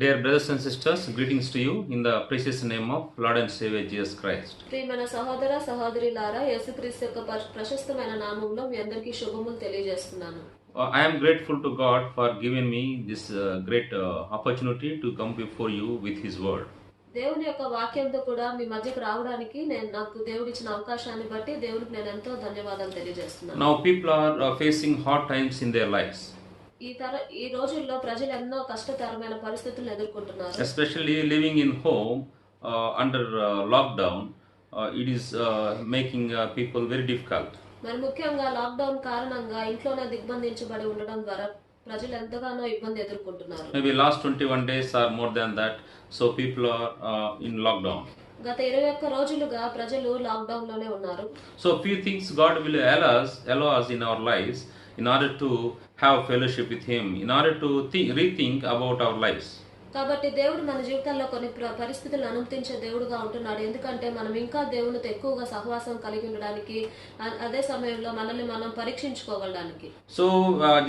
Dear brothers and sisters, greetings to you in the precious name of Lord and Savior Jesus Christ. ప్రియమైన సహోదర సహోదరులారా, యేసుక్రీస్తు యొక్క ప్రశస్తమైన నామములో మీ అందరికీ శుభములు తెలియజేస్తున్నాను. I am grateful to God for giving me this great opportunity to come before you with His word. దేవుని యొక్క వాక్యంతో కూడా మీ మధ్యకు రావడానికి నాకు దేవుడిచ్చిన అవకాశాన్ని బట్టి దేవునికి నేను ఎంతో ధన్యవాదాలు తెలియజేస్తున్నాను. Now people are facing hard times in their lives. ఈ రోజుల్లో ప్రజలు ఎన్నో కష్టతరమైన పరిస్థితులను ఎదుర్కొంటున్నారు. Especially living in home under lockdown, it is making people very difficult. మరి ముఖ్యంగా లాక్డౌన్ కారణంగా ఇంట్లోనే దిగ్బంధించబడి ఉండడం ద్వారా ప్రజలు ఎంతగానో ఇబ్బంది ఎదుర్కొంటున్నారు. Maybe last 21 days or more than that, so people are in lockdown. గత 21 రోజులుగా ప్రజలు లాక్డౌన్ లోనే ఉన్నారు. So few things God will allow us in our lives in order to have fellowship with Him, in order to rethink about our lives. కాబట్టి దేవుడు మన జీవితాల్లో కొన్ని పరిస్థితులను అనుమతించే దేవుడుగా ఉంటున్నాడు. ఎందుకంటే మనం ఇంకా దేవునితో ఎక్కువగా సహవాసం కలిగి ఉండడానికి, అదే సమయంలో మనల్ని మనం పరీక్షించుకోవడానికి. So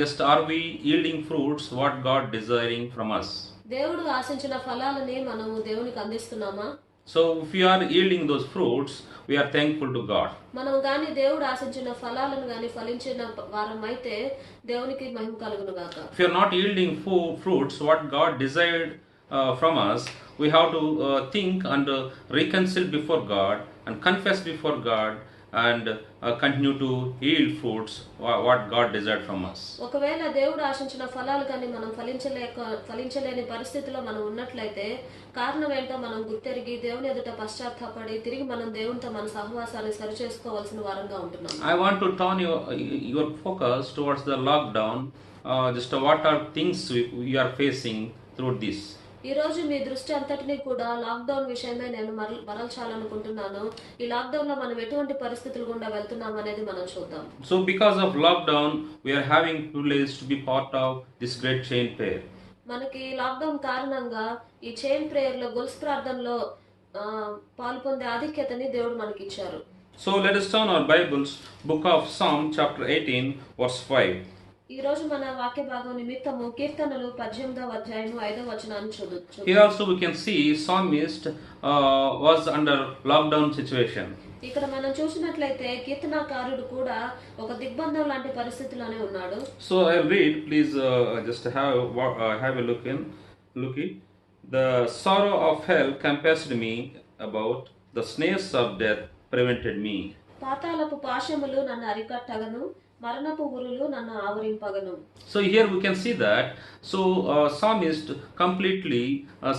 just are we yielding fruits what God desiring from us? దేవుడు ఆశించిన ఫలాలని మనము దేవునికి అందిస్తున్నామా? So if we are yielding those fruits, we are thankful to God. మనం గాని దేవుడు ఆశించిన ఫలాలను గాని ఫలించిన వారం అయితే దేవునికి మహిమ కలుగును గాక. If you are not yielding fruits what God desired from us, we have to think and reconcile before God and confess before God and continue to yield fruits what God desired from us. ఒకవేళ దేవుడు ఆశించిన ఫలాలు కానీ మనం ఫలించలేని పరిస్థితిలో మనం ఉన్నట్లయితే కారణం ఏంటో మనం గుర్తెరిగి దేవుని ఎదుట పశ్చాత్తాపడి తిరిగి మనం దేవునితో మన సహవాసాన్ని సరిచేసుకోవాల్సిన వారంగా ఉంటున్నాం. I want to turn your focus towards the lockdown. Just what are things we are facing through this. ఈ రోజు మీ దృష్టి అంతటినీ కూడా లాక్డౌన్ విషయమే నేను మరల్చాలనుకుంటున్నాను. ఈ లాక్డౌన్ లో మనం ఎటువంటి పరిస్థితులు గుండా వెళ్తున్నాం అనేది మనం చూద్దాం. So because of lockdown, we are having privilege to be part of this great chain prayer. మనకి లాక్డౌన్ కారణంగా ఈ చైన్ ప్రేయర్ లో గొలుసు ప్రార్థనలో పాల్పొందే ఆధిక్యతని దేవుడు మనకి ఇచ్చారు. So let us turn our Bibles, book of Psalm chapter 18 verse 5. ఈ రోజు మన వాక్య భాగం నిమిత్తము కీర్తనలు 18వ అధ్యాయము 5వ వచనాన్ని చదువుతాము. Here also we can see psalmist was under lockdown situation. ఇక్కడ మనం చూసినట్లయితే కీర్తనకారుడు కూడా ఒక దిగ్బంధం లాంటి పరిస్థితిలోనే ఉన్నాడు. So I read, please just have a look it. The sorrow of hell compassed me about, the snares of death prevented me. పాతాళపు పాశములు నన్ను అరికట్టగను, మరణపు ఉరులు నన్ను ఆవరింపగను. So here we can see that psalmist completely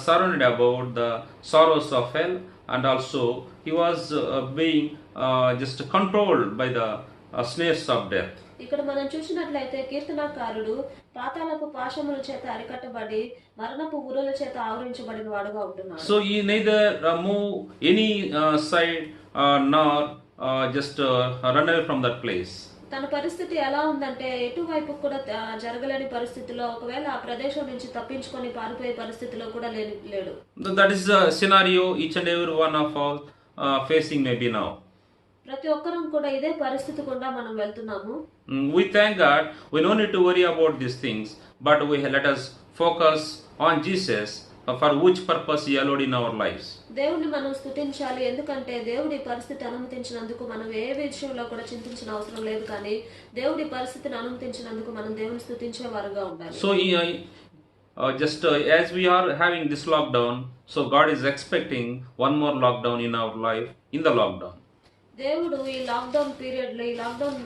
surrounded about the sorrows of hell, and also he was being just controlled by the snares of death. ఇక్కడ మనం చూసినట్లయితే కీర్తనకారుడు పాతాళపు పాశముల చేత అరికట్టబడి మరణపు ఉరుల చేత ఆవరించబడిన వాడుగా ఉంటున్నాడు. So he neither move any side nor just run away from that place. తన పరిస్థితి ఎలా ఉందంటే ఎటువైపు కూడా జరగలేని పరిస్థితిలో, ఒకవేళ ఆ ప్రదేశం నుంచి తప్పించుకొని పారిపోయే పరిస్థితిలో కూడా లేడు. That is the scenario each and every one of us facing maybe now. ప్రతి ఒక్కరం కూడా ఇదే పరిస్థితి గుండా మనం వెళ్తున్నాము. We thank God, we no need to worry about these things, but let us focus on Jesus for which purpose He allowed in our lives. దేవుణ్ణి మనం స్తుతించాలి, ఎందుకంటే దేవుడి పరిస్థితి అనుమతించినందుకు మనం ఏ విషయంలో కూడా చింతించిన అవసరం లేదు, కానీ దేవుడి పరిస్థితిని అనుమతించినందుకు మనం దేవుని స్తుతించే వారుగా ఉండాలి. So just as we are having this lockdown, so God is expecting one more lockdown in our life in the lockdown. దేవుడు ఈ లాక్డౌన్ పీరియడ్ లో, ఈ లాక్డౌన్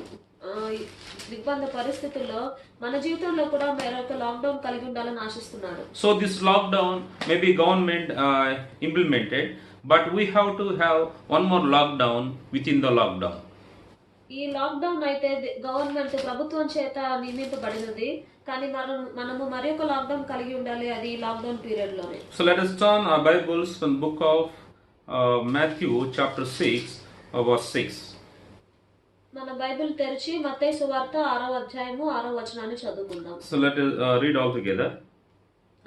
దిగ్బంధ పరిస్థితుల్లో మన జీవితంలో కూడా మరొక లాక్డౌన్ కలిగి ఉండాలని ఆశిస్తున్నాడు. So this lockdown may be government implemented, but we have to have one more lockdown within the lockdown. ఈ లాక్డౌన్ అయితే గవర్నమెంట్ ప్రభుత్వం చేత నియమింపబడినది, కానీ మనము మరొక లాక్డౌన్ కలిగి ఉండాలి, అది ఈ లాక్డౌన్ పీరియడ్ లోనే. So let us turn our Bibles from the book of Matthew chapter 6 verse 6. మన బైబిల్ తెరిచి మత్తయి సువార్త 6వ అధ్యాయము 6వ వచనాన్ని చదువుకుందాం. So let us read all together.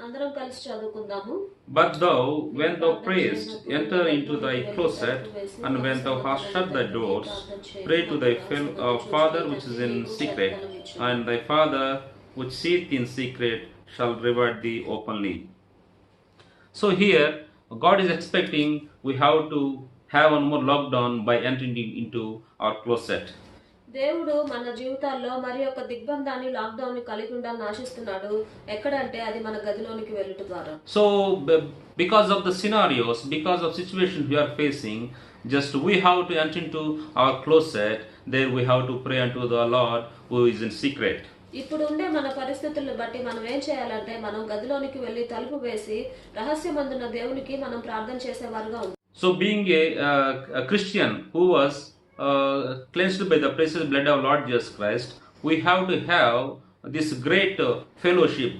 అందరం కలిసి చదువుకుందాము. But thou, when thou prayest, enter into thy closet, and when thou hast shut thy doors, pray to thy Father which is in secret, and thy Father which seeth in secret shall reward thee openly. So here, God is expecting we have to have one more lockdown by entering into our closet. దేవుడు మన జీవితాల్లో మరి ఒక దిగ్బంధాన్ని lockdown ని కలిగి ఉండాలని ఆశిస్తున్నాడు. ఎక్కడంటే అది మన గదిలోనికి వెళ్ళుట ద్వారా. So because of the scenarios, because of situations we are facing, just we have to enter into our closet. There we have to pray unto the Lord who is in secret. ఇప్పుడు ఉండే మన పరిస్థితులను బట్టి మనం ఏం చేయాలంటే మనం గదిలోనికి వెళ్ళి తలుపు వేసి రహస్యమందున్న దేవునికి మనం ప్రార్థన చేసేవారుగా ఉంటాం. So being a Christian who was cleansed by the precious blood of Lord Jesus Christ, we have to have this great fellowship,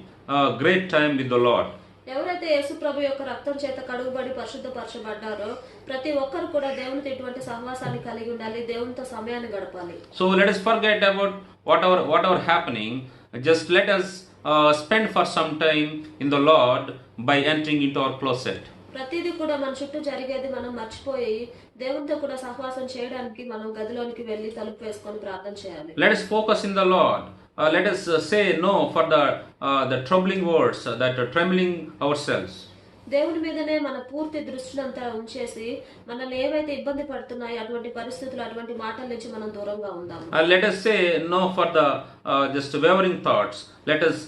great time with the Lord. ఎవరైతే యేసు ప్రభు యొక్క రక్తం చేత కడుగుబడి పరిశుద్ధపరచబడ్డారో ప్రతి ఒక్కరు కూడా దేవునితో ఇటువంటి సహవాసాన్ని కలిగి ఉండాలి, దేవునితో సమయాన్ని గడపాలి. So let us forget about whatever happening. Just let us spend for some time in the Lord by entering into our closet. ప్రతిదీ కూడా మన చుట్టూ జరిగేది మనం మర్చిపోయి దేవునితో కూడా సహవాసం చేయడానికి మనం గదిలోనికి వెళ్ళి తలుపు వేసుకొని ప్రార్థన చేయాలి. Let us focus in the Lord. Let us say no for the troubling words that are trembling ourselves. దేవుని మీదనే మన పూర్తి దృష్టినంతా ఉంచేసి మనల్ని ఏవైతే ఇబ్బంది పడుతున్నాయో అటువంటి పరిస్థితులు అటువంటి మాటల నుంచి మనం దూరంగా ఉందాం. Let us say no for the just wavering thoughts. Let us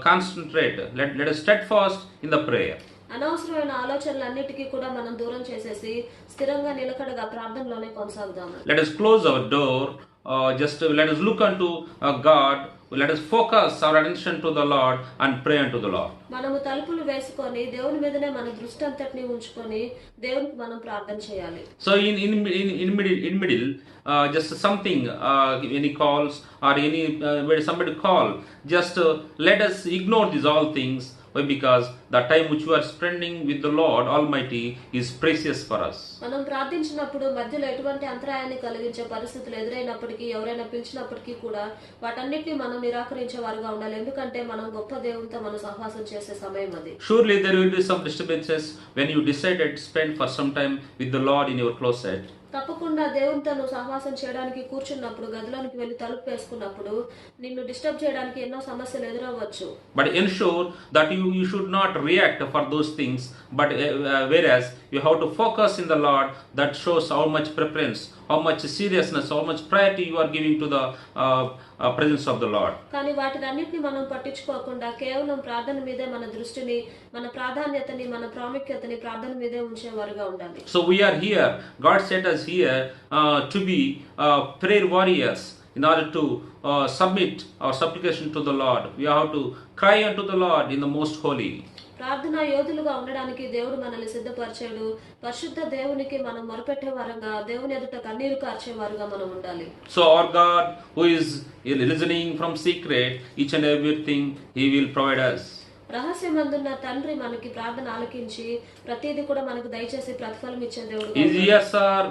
concentrate. Let us steadfast in the prayer. అనవసరమైన ఆలోచనలన్నిటికీ కూడా మనం దూరం చేసేసి స్థిరంగా నిలకడగా ప్రార్థనలోనే కొనసాగుదాం. Let us close our door. Just let us look unto God. Let us focus our attention to the Lord and pray unto the Lord. మనము తలుపులు వేసుకొని దేవుని మీదనే మన దృష్టి అంతటిని ఉంచుకొని దేవునికి మనం ప్రార్థన చేయాలి. So in middle just something any calls or any where somebody call, just let us ignore these all things. Why? Because the time which we are spending with the Lord Almighty is precious for us. మనం ప్రార్థించినప్పుడు మధ్యలో ఎటువంటి అంతరాయాన్ని కలిగించే పరిస్థితులు ఎదురైనప్పటికీ ఎవరైనా పిలిచినప్పటికీ కూడా వాటన్నిటిని మనం నిరాకరించే వారుగా ఉండాలి. ఎందుకంటే మనం గొప్ప దేవునితో మనం సహవాసం చేసే సమయం అది. Surely there will be some disturbances when you decided to spend for some time with the Lord in your closet. తప్పకుండా దేవునితో నువ్వు సహవాసం చేయడానికి కూర్చున్నప్పుడు గదిలోనికి వెళ్ళి తలుపు వేసుకున్నప్పుడు నిన్ను డిస్టర్బ్ చేయడానికి ఎన్నో సమస్యలు ఎదురవ్వచ్చు. But ensure that you should not react for those things, but whereas you have to focus in the Lord. That shows how much preference, how much seriousness, how much priority you are giving to the presence of the Lord. కానీ వాటినన్నిటిని మనం పట్టించుకోకుండా కేవలం ప్రార్థన మీదే మన దృష్టిని, మన ప్రాధాన్యతని, మన ప్రాముఖ్యతని ప్రార్థన మీదే ఉంచేవారుగా ఉండాలి. So we are here. God set us here to be prayer warriors in order to submit our supplication to the Lord. We have to cry unto the Lord in the most holy. ప్రార్థనా యోధులుగా ఉండడానికి దేవుడు మనల్ని సిద్ధపరిచాడు. పరిశుద్ధ దేవునికి మనం మొరపెట్టే వారంగా దేవుని ఎదుట కన్నీరు కార్చేవారుగా మనం ఉండాలి. So our God who is listening from secret, each and everything He will provide us. రహస్యమందున్న తండ్రి మనకి ప్రార్థన ఆలకించి ప్రతిదీ కూడా మనకు దయచేసి ప్రతిఫలం ఇచ్చే దేవుడు. His ears are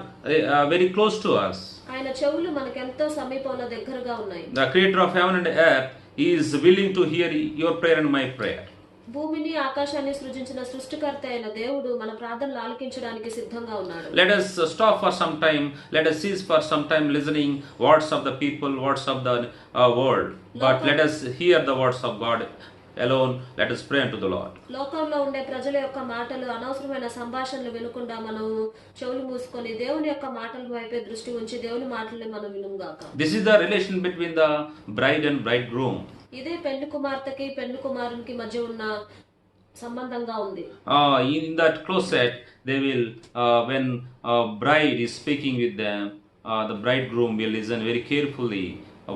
very close to us. ఆయన చెవులు మనకు ఎంతో సమీపంలో దగ్గరగా ఉన్నాయి. The creator of heaven and earth is willing to hear your prayer and my prayer. భూమిని ఆకాశాన్ని సృజించిన సృష్టికర్త అయిన దేవుడు మన ప్రార్థనలు ఆలకించడానికి సిద్ధంగా ఉన్నాడు. Let us stop for some time. Let us cease for some time listening words of the people, words of the world. But let us hear the words of God alone. Let us pray unto the Lord. లోకంలో ఉండే ప్రజల యొక్క మాటలు, అనవసరమైన సంభాషణలు వినకుండా మనం చెవులు మూసుకొని దేవుని యొక్క మాటల వైపే దృష్టి ఉంచి దేవుని మాటల్ని మనం వినుగాక. This is the relation between the bride and bridegroom. ఇదే పెళ్లి కుమార్తెకి పెళ్లి కుమారునికి మధ్య ఉన్న సంబంధంగా ఉంది. In that closet, they will when bride is speaking with them, the bridegroom will listen very carefully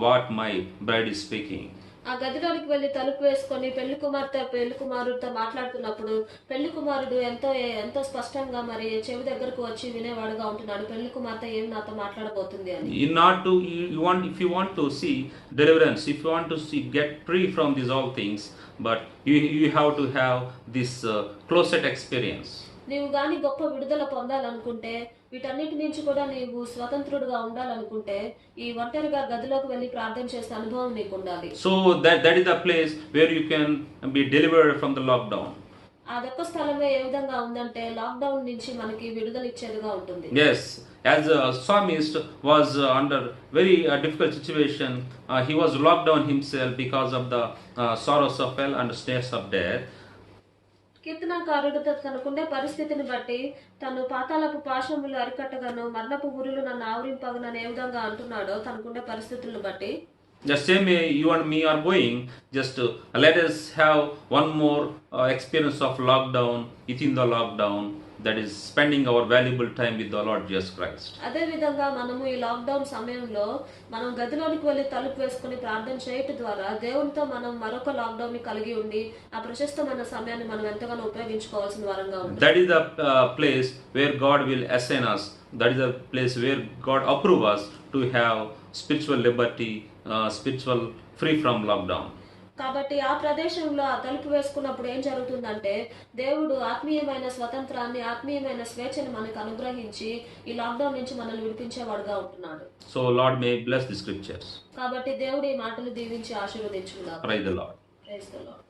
what my bride is speaking. ఆ గదిలోనికి వెళ్ళి తలుపు వేసుకొని పెళ్లి కుమార్తె పెళ్లి కుమారుడితో మాట్లాడుతున్నప్పుడు పెళ్లి కుమారుడు ఎంతో స్పష్టంగా మరి చెవి దగ్గరకు వచ్చి వినేవాడుగా ఉంటున్నాడు. పెళ్లి కుమార్తె ఏం నాతో మాట్లాడబోతుంది అని. If you want to see deliverance, if you want to get free from these all things, but you have to have this closet experience. నీవు గాని గొప్ప విడుదల పొందాలనుకుంటే, వీటన్నిటి నుంచి కూడా నీవు స్వతంత్రుడుగా ఉండాలనుకుంటే, ఈ ఒంటరిగా గదిలోకి వెళ్ళి ప్రార్థన చేసే అనుభవం నీకు ఉండాలి. So that is the place where you can be delivered from the lockdown. అదొక్క స్థలమే ఏ విధంగా ఉందంటే లాక్డౌన్ నుంచి మనకి విడుదల ఇచ్చేదిగా ఉంటుంది. Yes, as a psalmist was under very difficult situation, he was locked down himself because of the sorrows of hell and snares of death. కీర్తనకారుడు తనకుండే పరిస్థితిని బట్టి తను పాతాళపు పాశములు అరికట్టగను, మరణపు ఊరులు నన్ను ఆవరింపగనని ఏ విధంగా అంటున్నాడో తనకుండే పరిస్థితులను బట్టి, The same way you and me are going, just let us have one more experience of lockdown, within the lockdown, that is spending our valuable time with the Lord Jesus Christ. అదే విధంగా మనము ఈ lockdown సమయంలో మనం గదిలోనికి వెళ్ళి తలుపు వేసుకుని ప్రార్థన చేయటం ద్వారా దేవునితో మనం మరొక లాక్డౌన్ ని కలిగి ఉండి ఆ ప్రశస్తమైన సమయాన్ని మనం ఎంతగానో ఉపయోగించుకోవాల్సిన వారంగా ఉంది. That is the place where God will assign us. That is the place where God approve us to have spiritual liberty, spiritual free from lockdown. కాబట్టి ఆ ప్రదేశంలో ఆ తలుపు వేసుకున్నప్పుడు ఏం జరుగుతుందంటే దేవుడు ఆత్మీయమైన స్వతంత్రాన్ని, ఆత్మీయమైన స్వేచ్ఛని మనకు అనుగ్రహించి ఈ లాక్డౌన్ నుంచి మనల్ని విడిపించేవాడుగా ఉంటున్నాడు. So Lord may bless the scriptures. కాబట్టి దేవుడు ఈ మాటలు దీవించి ఆశీర్వదించుగాక. Praise the Lord. Praise the Lord.